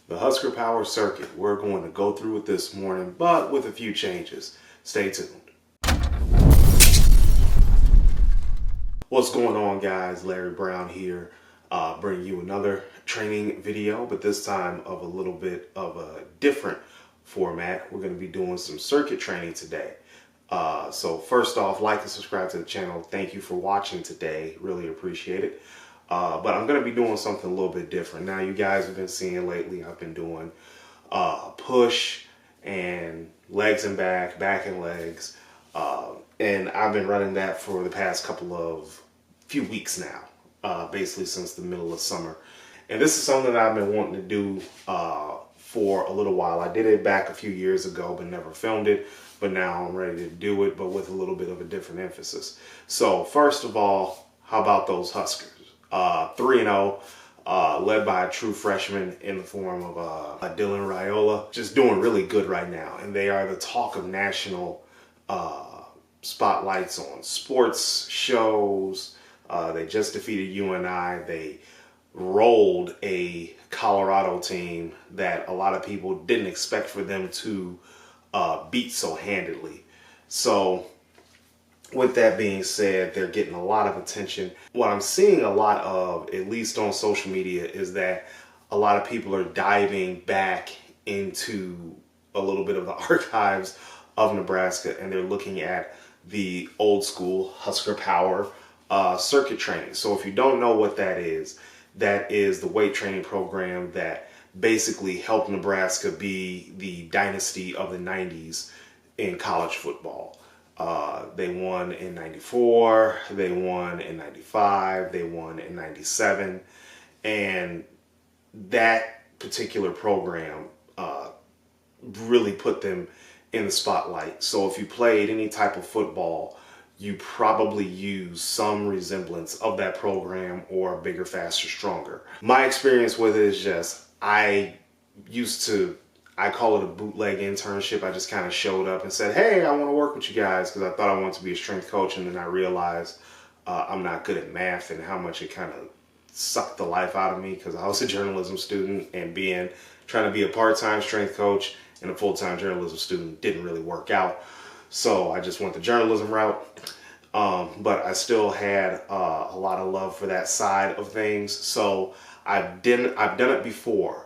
The Husker Power Circuit. We're going to go through it this morning, but with a few changes. Stay tuned. What's going on, guys? Larry Brown here, bringing you another training video, but this time of a little bit of a different format. We're going to be doing some circuit training today. So first off, like and subscribe to the channel. Thank you for watching today. Really appreciate it. But I'm going to be doing something a little bit different. Now, you guys have been seeing lately, I've been doing push and legs and back and legs. And I've been running that for the past few weeks now, basically since the middle of summer. And this is something that I've been wanting to do for a little while. I did it back a few years ago, but never filmed it. But now I'm ready to do it, but with a little bit of a different emphasis. So first of all, how about those Huskers? 3-0, led by a true freshman in the form of Dylan Raiola. Just doing really good right now. And they are the talk of national spotlights on sports shows. They just defeated UNI. They rolled a Colorado team that a lot of people didn't expect for them to beat so handedly. So with that being said, they're getting a lot of attention. What I'm seeing a lot of, at least on social media, is that a lot of people are diving back into a little bit of the archives of Nebraska, and they're looking at the old school Husker Power circuit training. So if you don't know what that is the weight training program that basically helped Nebraska be the dynasty of the 90s in college football. They won in 94, they won in 95, they won in 97, and that particular program really put them in the spotlight. So if you played any type of football, you probably use some resemblance of that program, or Bigger, Faster, Stronger. My experience with it is just, I call it a bootleg internship. I just kind of showed up and said, hey, I want to work with you guys, because I thought I wanted to be a strength coach, and then I realized I'm not good at math, and how much it kind of sucked the life out of me, because I was a journalism student, and trying to be a part-time strength coach and a full-time journalism student didn't really work out. So I just went the journalism route. But I still had a lot of love for that side of things. So I've done it before.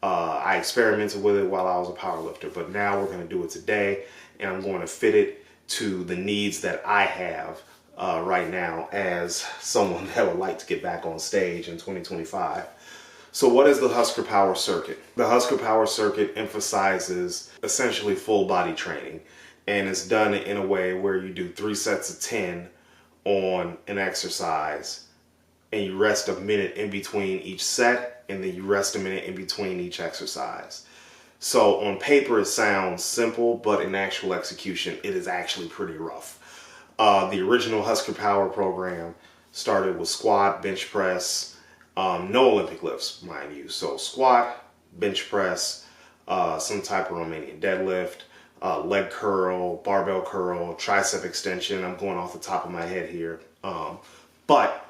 I experimented with it while I was a powerlifter, but now we're going to do it today, and I'm going to fit it to the needs that I have right now as someone that would like to get back on stage in 2025. So what is the Husker Power Circuit? The Husker Power Circuit emphasizes essentially full body training, and it's done in a way where you do 3 sets of 10 on an exercise, and you rest a minute in between each set, and then you rest a minute in between each exercise. So on paper it sounds simple, but in actual execution it is actually pretty rough. The original Husker Power program started with squat, bench press, no Olympic lifts, mind you. So squat, bench press, some type of Romanian deadlift, leg curl, barbell curl, tricep extension. I'm going off the top of my head here. But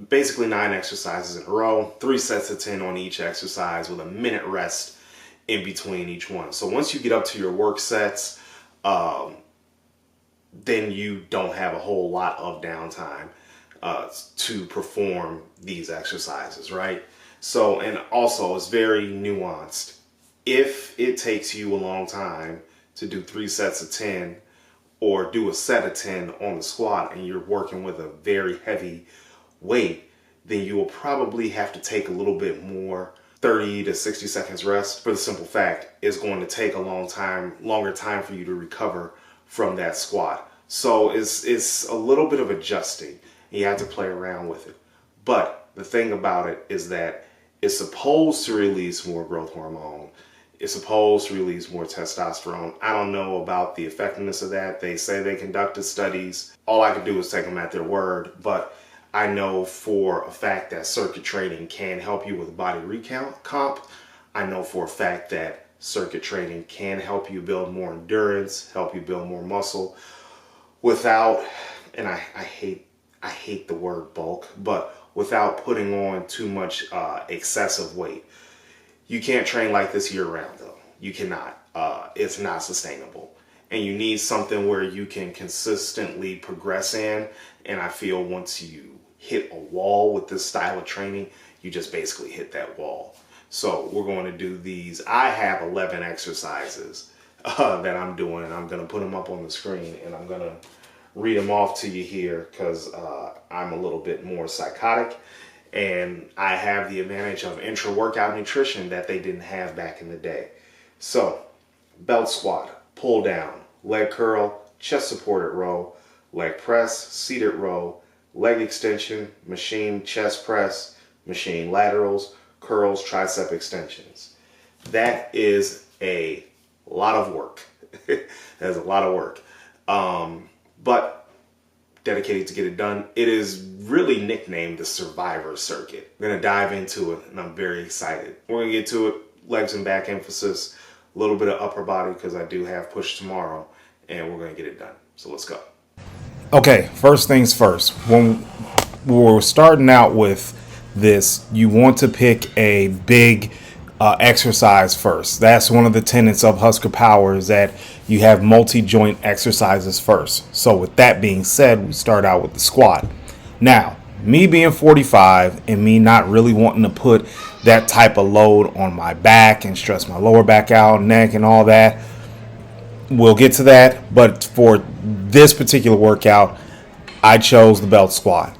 basically 9 exercises in a row, 3 sets of 10 on each exercise with a minute rest in between each one. So once you get up to your work sets, then you don't have a whole lot of downtime to perform these exercises, right? So, and also it's very nuanced. If it takes you a long time to do 3 sets of 10 or do a set of 10 on the squat, and you're working with a very heavy weight, then you will probably have to take a little bit more, 30 to 60 seconds rest, for the simple fact it's going to take a longer time for you to recover from that squat. So it's a little bit of adjusting. You have to play around with it. But the thing about it is that it's supposed to release more growth hormone. It's supposed to release more testosterone. I don't know about the effectiveness of that. They say they conducted studies. All I can do is take them at their word. But I know for a fact that circuit training can help you with body comp. I know for a fact that circuit training can help you build more endurance, help you build more muscle without, and I hate the word bulk, but without putting on too much excessive weight. You can't train like this year round though. You cannot. It's not sustainable. And you need something where you can consistently progress in. And I feel once you hit a wall with this style of training, you just basically hit that wall. So we're going to do these. I have 11 exercises that I'm doing, and I'm going to put them up on the screen, and I'm going to read them off to you here because I'm a little bit more psychotic, and I have the advantage of intra-workout nutrition that they didn't have back in the day. So, belt squat, pull down, leg curl, chest supported row, leg press, seated row, leg extension, machine chest press, machine laterals, curls, tricep extensions. That is a lot of work. That's a lot of work. But dedicated to get it done. It is really nicknamed the Survivor Circuit. We're going to dive into it, and I'm very excited. We're going to get to it, legs and back emphasis, a little bit of upper body because I do have push tomorrow, and we're going to get it done. So let's go. Okay, first things first. When we're starting out with this, you want to pick a big exercise first. That's one of the tenets of Husker Power, is that you have multi-joint exercises first. So with that being said, we start out with the squat. Now, me being 45 and me not really wanting to put that type of load on my back and stress my lower back out, neck and all that, we'll get to that. But for this particular workout, I chose the belt squat.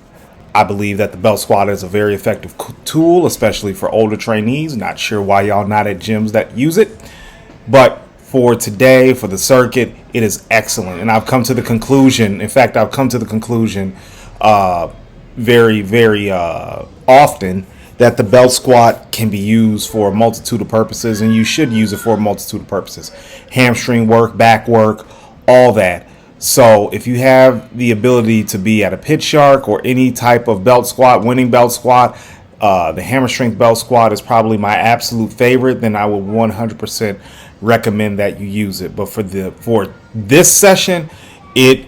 I believe that the belt squat is a very effective tool, especially for older trainees. Not sure why y'all not at gyms that use it. But for today, for the circuit, it is excellent. And I've come to the conclusion, very, very often, that the belt squat can be used for a multitude of purposes, and you should use it for a multitude of purposes. Hamstring work, back work, all that. So if you have the ability to be at a Pit Shark or any type of belt squat, winning belt squat, the hammer strength belt squat is probably my absolute favorite, then I would 100% recommend that you use it. But for this session, it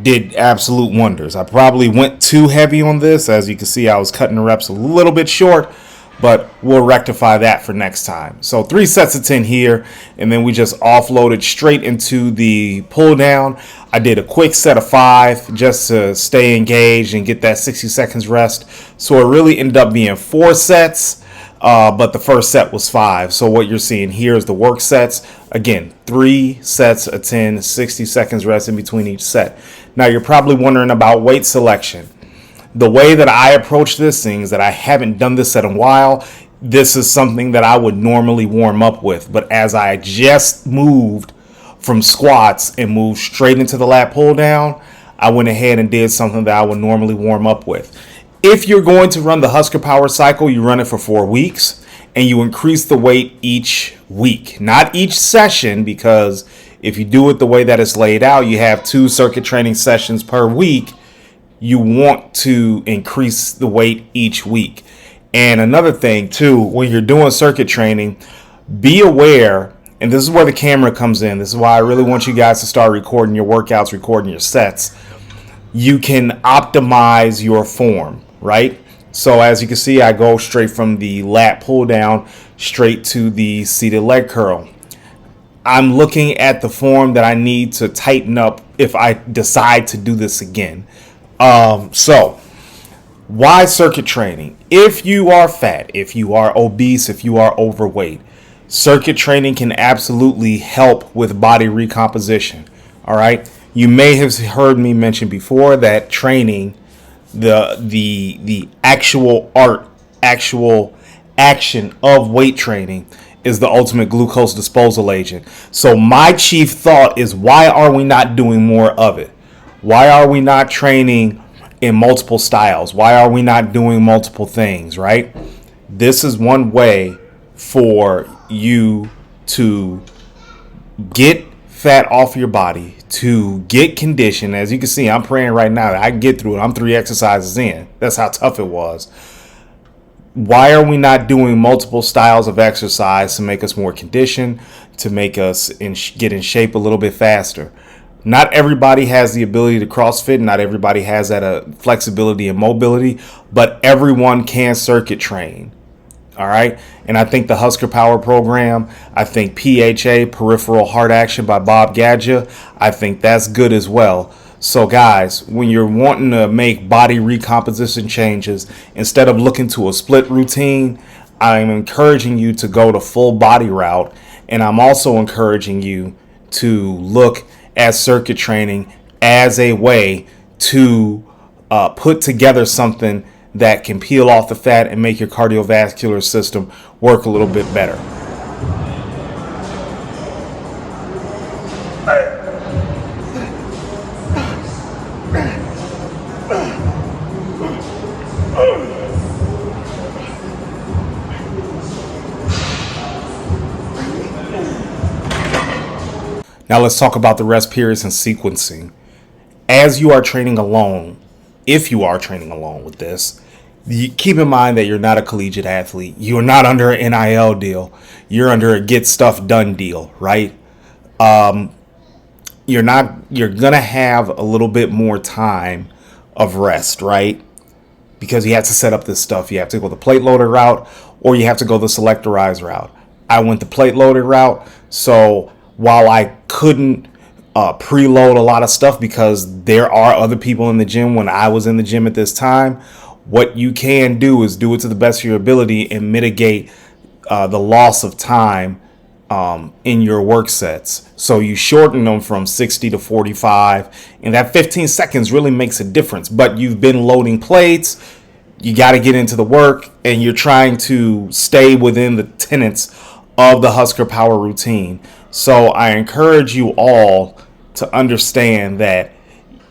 did absolute wonders. I probably went too heavy on this. As you can see, I was cutting the reps a little bit short, but we'll rectify that for next time. So 3 sets of 10 here, and then we just offloaded straight into the pull down. I did a quick set of 5 just to stay engaged and get that 60 seconds rest. So it really ended up being 4 sets, but the first set was 5. So what you're seeing here is the work sets. Again, 3 sets of 10, 60 seconds rest in between each set. Now you're probably wondering about weight selection. The way that I approach this thing is that I haven't done this in a while. This is something that I would normally warm up with. But as I just moved from squats and moved straight into the lat pull down, I went ahead and did something that I would normally warm up with. If you're going to run the Husker Power cycle, you run it for 4 weeks and you increase the weight each week, not each session, because if you do it the way that it's laid out, you have 2 circuit training sessions per week. You want to increase the weight each week. And another thing too, when you're doing circuit training, be aware, and this is where the camera comes in. This is why I really want you guys to start recording your workouts, recording your sets. You can optimize your form, right? So as you can see, I go straight from the lat pull down straight to the seated leg curl. I'm looking at the form that I need to tighten up if I decide to do this again. So why circuit training? If you are fat, if you are obese, if you are overweight, circuit training can absolutely help with body recomposition. All right. You may have heard me mention before that training, the actual action of weight training is the ultimate glucose disposal agent. So my chief thought is, why are we not doing more of it? Why are we not training in multiple styles? Why are we not doing multiple things, right? This is one way for you to get fat off your body, to get conditioned. As you can see, I'm praying right now that I can get through it. I'm 3 exercises in. That's how tough it was. Why are we not doing multiple styles of exercise to make us more conditioned, to make us get in shape a little bit faster? Not everybody has the ability to CrossFit. Not everybody has that flexibility and mobility, but everyone can circuit train. All right. And I think the Husker Power program, I think PHA, Peripheral Heart Action by Bob Gadja, I think that's good as well. So guys, when you're wanting to make body recomposition changes, instead of looking to a split routine, I'm encouraging you to go the full body route. And I'm also encouraging you to look at circuit training as a way to put together something that can peel off the fat and make your cardiovascular system work a little bit better. Now let's talk about the rest periods and sequencing. As you are training alone, if you are training alone with this, keep in mind that you're not a collegiate athlete. You're not under an NIL deal. You're under a get stuff done deal, right? You're gonna have a little bit more time of rest, right? Because you have to set up this stuff. You have to go the plate loaded route, or you have to go the selectorized route. I went the plate loaded route, so while I couldn't preload a lot of stuff because there are other people in the gym when I was in the gym at this time, what you can do is do it to the best of your ability and mitigate the loss of time in your work sets. So you shorten them from 60 to 45, and that 15 seconds really makes a difference. But you've been loading plates, you got to get into the work, and you're trying to stay within the tenets of the Husker Power routine. So I encourage you all to understand that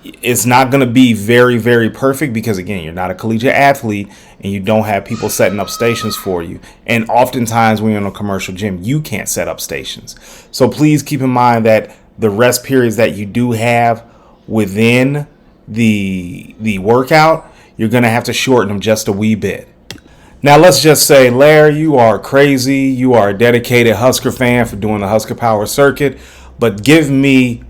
it's not going to be very, very perfect because, again, you're not a collegiate athlete and you don't have people setting up stations for you. And oftentimes when you're in a commercial gym, you can't set up stations. So please keep in mind that the rest periods that you do have within the workout, you're going to have to shorten them just a wee bit. Now, let's just say, Larry, you are crazy. You are a dedicated Husker fan for doing the Husker Power circuit. But give me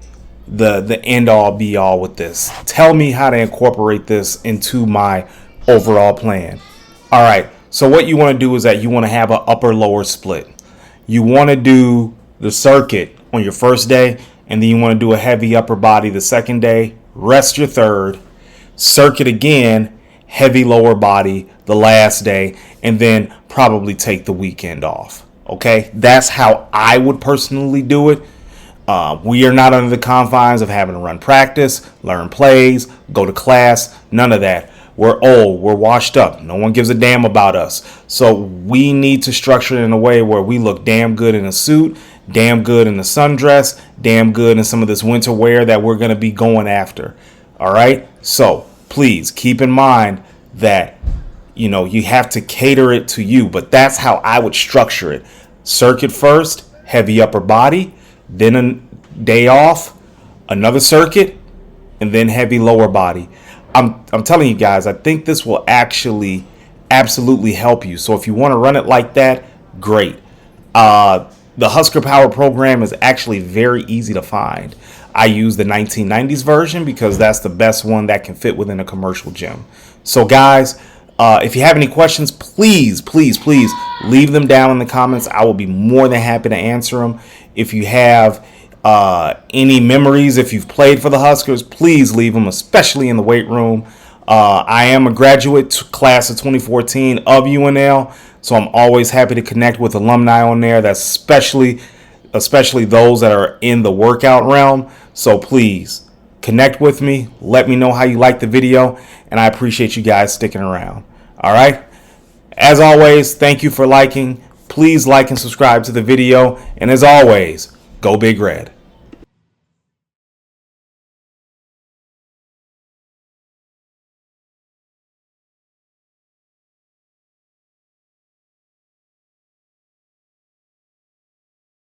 the end all be all with this. Tell me how to incorporate this into my overall plan. All right. So what you want to do is that you want to have an upper lower split. You want to do the circuit on your first day, and then you want to do a heavy upper body the second day. Rest your third. Circuit again. Heavy lower body the last day, and then probably take the weekend off. Okay, that's how I would personally do it. We are not under the confines of having to run practice, learn plays, go to class, none of that. We're old, we're washed up, no one gives a damn about us. So we need to structure it in a way where we look damn good in a suit, damn good in a sundress, damn good in some of this winter wear that we're going to be going after. All right, so please keep in mind that, you know, you have to cater it to you, but that's how I would structure it. Circuit first, heavy upper body, then a day off, another circuit, and then heavy lower body. I'm telling you guys, I think this will actually absolutely help you. So if you want to run it like that, great. The Husker Power program is actually very easy to find. I use the 1990s version because that's the best one that can fit within a commercial gym. So guys, if you have any questions, please leave them down in the comments. I will be more than happy to answer them. If you have any memories, if you've played for the Huskers, please leave them, especially in the weight room. I am a graduate class of 2014 of UNL, so I'm always happy to connect with alumni on there. That's especially those that are in the workout realm. So please connect with me. Let me know how you like the video, and I appreciate you guys sticking around. All right. As always, thank you for liking. Please like and subscribe to the video. And as always, go Big Red.